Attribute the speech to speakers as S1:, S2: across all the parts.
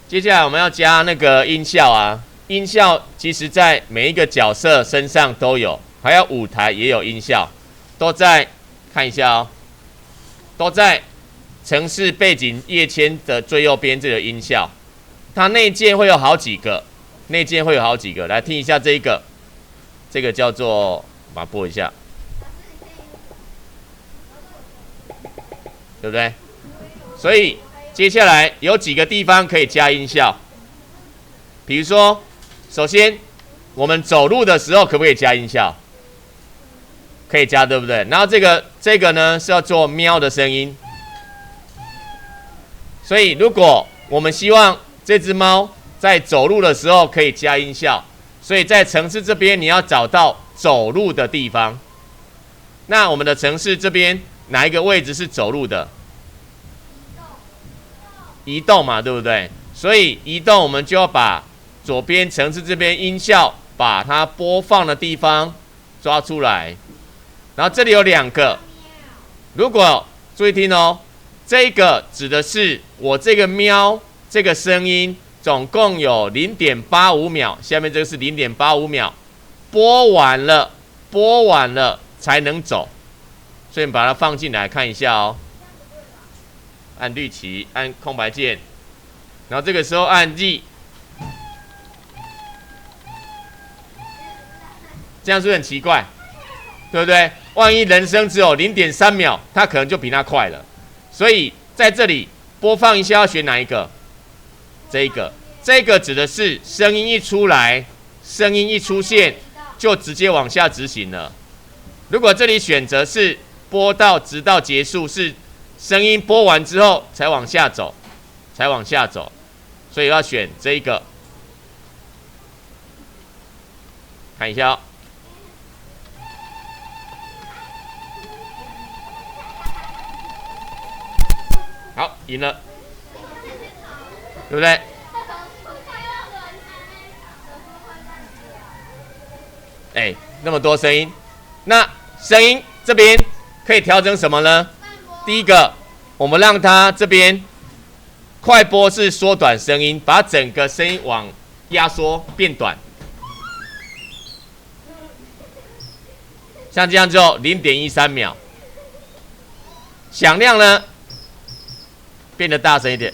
S1: 接下来我们要加那个音效啊，音效其实在每一个角色身上都有，还有舞台也有音效，都在看一下哦，都在程式背景页签的最右边这个音效，它内建会有好几个，来听一下这一个，这个叫做，把它播一下，对不对？所以接下来有几个地方可以加音效，比如说，首先我们走路的时候可不可以加音效？可以加，对不对？然后这个呢是要做喵的声音，所以如果我们希望这只猫在走路的时候可以加音效，所以在程式这边你要找到走路的地方。那我们的程式这边哪一个位置是走路的？移动嘛，对不对？所以移动我们就要把左边程式这边音效把它播放的地方抓出来。然后这里有2个，如果注意听哦，这个指的是我这个喵这个声音总共有 0.85 秒，下面这个是 0.85 秒，播完了才能走，所以把它放进来看一下哦。按绿旗，按空白键，然后这个时候按 Z， 这样是不是很奇怪？对不对？万一人声只有 0.3 秒，它可能就比它快了。所以在这里播放一下要选哪一个？这个指的是声音一出来，声音一出现就直接往下执行了。如果这里选择是播到直到结束，是声音播完之后才往下走，所以要选这一个。看一下哦。好，赢了，对不对？哎，那么多声音，那声音这边可以调整什么呢？第一个，我们让它这边快播是缩短声音，把整个声音往压缩变短，像这样就 0.13 秒。响亮呢，变得大声一点。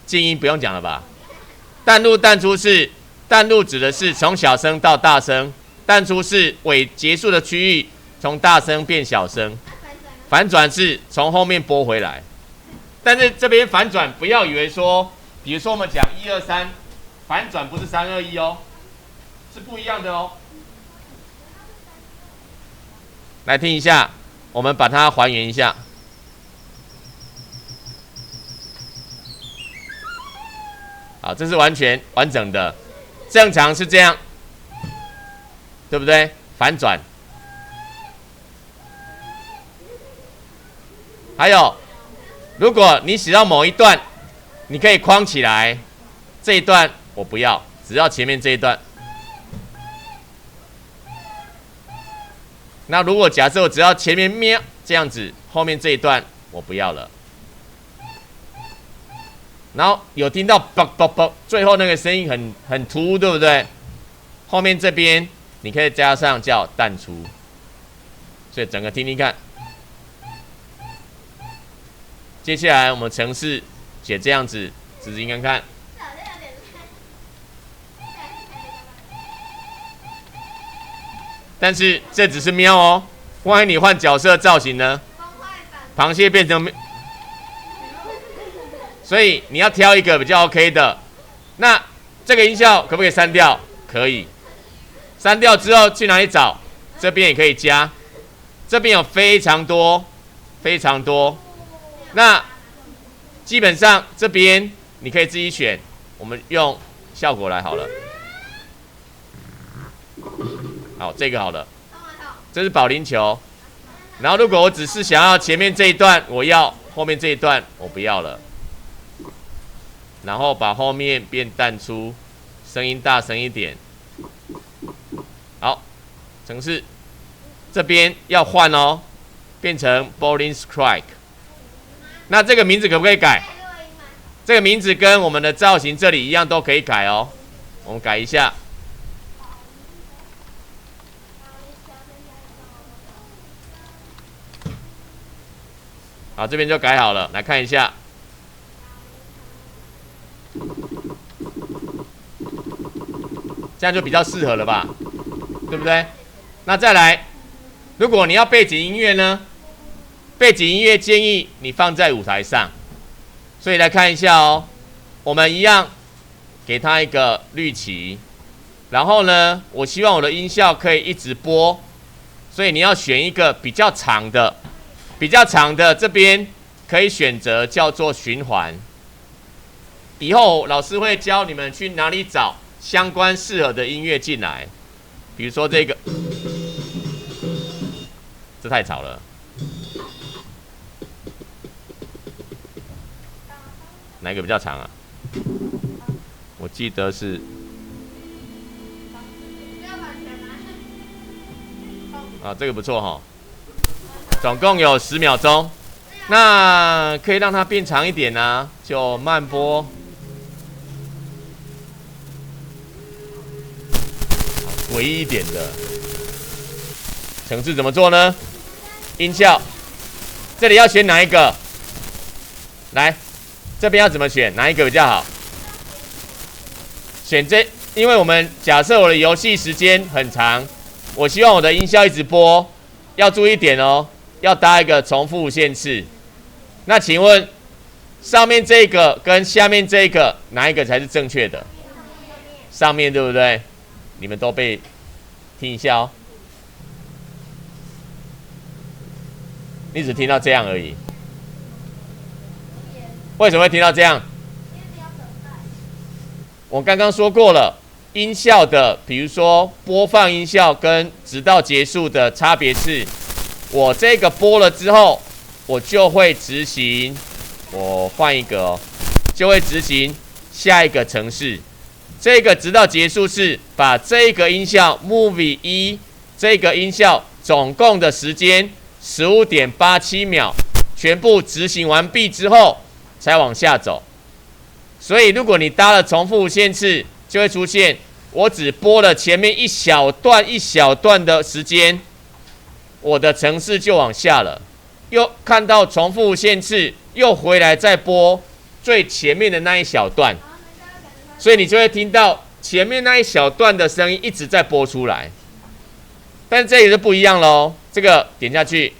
S1: 静音不用讲了吧？淡入淡出是淡入指的是从小声到大声，淡出是尾结束的区域从大声变小声，反转是从后面拨回来。但是这边反转不要以为说，比如说我们讲1 2 3，反转不是3 2 1哦，是不一样的哦。来听一下，我们把它还原一下。好，这是完全完整的，正常是这样，对不对？反转。还有，如果你写到某一段，你可以框起来，这一段我不要，只要前面这一段。那如果假设我只要前面喵这样子，后面这一段我不要了。然后有听到啵啵啵，最后那个声音很突兀，对不对？后面这边你可以加上叫淡出，所以整个听听看。接下来我们程式写这样子，执行看看。但是这只是喵哦，万一你换角色造型呢？螃蟹变成。所以你要挑一个比较 OK 的。那这个音效可不可以删掉？可以。删掉之后去哪里找？这边也可以加。这边有非常多，非常多。那基本上这边你可以自己选。我们用效果来好了。好，这个好了。这是保龄球。然后如果我只是想要前面这一段我要，后面这一段我不要了。然后把后面变淡出，声音大声一点。好，程式这边要换哦，变成 bowling strike。那这个名字可不可以改？这个名字跟我们的造型这里一样都可以改哦。我们改一下。好，这边就改好了，来看一下。这样就比较适合了吧，对不对？那再来，如果你要背景音乐呢？背景音乐建议你放在舞台上，所以来看一下哦。我们一样给它一个绿旗，然后呢，我希望我的音效可以一直播，所以你要选一个比较长的，这边可以选择叫做循环。以后老师会教你们去哪里找相关适合的音乐进来，比如说这个，这太吵了。哪一个比较长啊？我记得是，啊，这个不错哈，总共有10秒钟，那可以让它变长一点啊，就慢播。诡异一点的程式怎么做呢？音效，这里要选哪一个？来。这边要怎么选？哪一个比较好？选这，因为我们假设我的游戏时间很长，我希望我的音效一直播，要注意一点哦，要搭一个重复限制。那请问，上面这个跟下面这个哪一个才是正确的？上面对不对？你们都被听一下哦，你只听到这样而已。为什么会听到这样？我刚刚说过了，音效的，比如说播放音效跟直到结束的差别是，我这个播了之后，我就会执行，我换一个哦，就会执行下一个程式。这个直到结束是把这个音效 movie 1这个音效总共的时间 15.87 秒全部执行完毕之后才往下走。所以如果你搭了重复限制，就会出现我只播了前面一小段的时间，我的程式就往下了，又看到重复限制，又回来再播最前面的那一小段，所以你就会听到前面那一小段的声音一直在播出来。但是这里就不一样喽，这个点下去，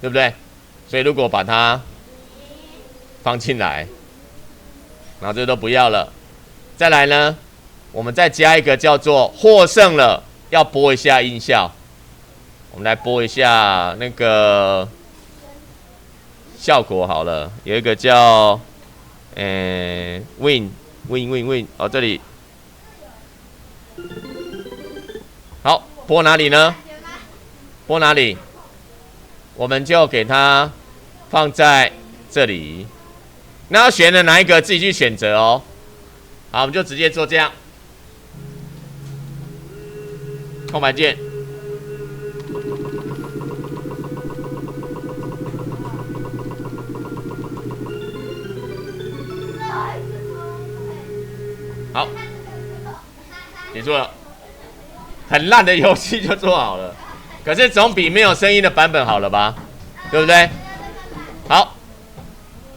S1: 对不对？所以如果把它放进来，然后这都不要了，再来呢，我们再加一个叫做获胜了，要播一下音效。我们来播一下那个效果好了，有一个叫win 哦，这里好，播哪里呢？播哪里？我们就给它放在这里。那要选的哪一个自己去选择哦。好，我们就直接做这样，空白键。好，结束了。很烂的游戏就做好了，可是总比没有声音的版本好了吧？对不对？好。